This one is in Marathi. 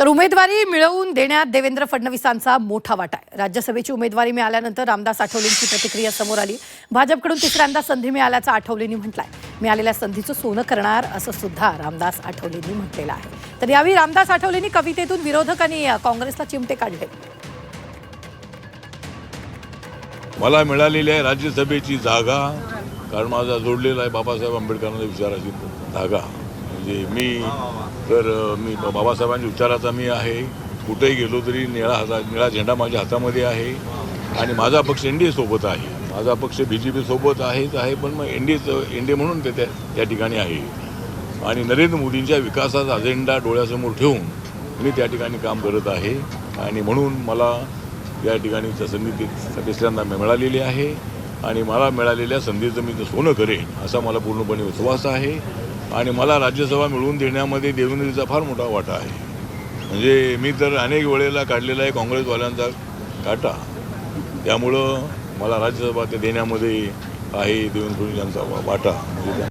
तर उमेदवारी मिळवून देण्यात देवेंद्र फडणवीसांचा मोठा वाटा आहे। राज्यसभेची उमेदवारी मिळाल्यानंतर रामदास आठवलेंची प्रतिक्रिया समोर आली। भाजपकडून तिसऱ्यांदा संधी मिळाल्याचं आठवलेंनी म्हटलंय। मिळालेल्या संधीचं सोनं करणार असं सुद्धा रामदास आठवलेंनी म्हटलेलं आहे। तर यावेळी रामदास आठवलेंनी कवितेतून विरोधकांनी काँग्रेसला चिमटे काढले। मला मिळालेली आहे राज्यसभेची जागा, कारण माझा जोडलेला आहे बाबासाहेब आंबेडकरांच्या विचाराची धागा। म्हणजे मी बाबासाहेबांच्या विचाराचा मी आहे। कुठेही गेलो तरी निळा झेंडा माझ्या हातामध्ये आहे आणि माझा पक्ष एनडीए सोबत आहे। माझा पक्ष बीजेपी सोबत आहे, पण मग एनडीए म्हणून ते त्या ठिकाणी आहे आणि नरेंद्र मोदींच्या विकासाचा अजेंडा डोळ्यासमोर ठेवून मी त्या ठिकाणी काम करत आहे आणि म्हणून मला या ठिकाणी संधी तिसऱ्यांदा मिळालेली आहे आणि मला मिळालेल्या संधीचं मी सोनं करेन असा मला पूर्णपणे विश्वास आहे आणि मला राज्यसभा मिळवून देण्यामध्ये देवेंद्रजीचा फार मोठा वाटा आहे। म्हणजे मी तर अनेक वेळेला काढलेला आहे काँग्रेसवाल्यांचा काटा, त्यामुळं मला राज्यसभा ते देण्यामध्ये आहे देवेंद्रजींचा वाटा। म्हणजे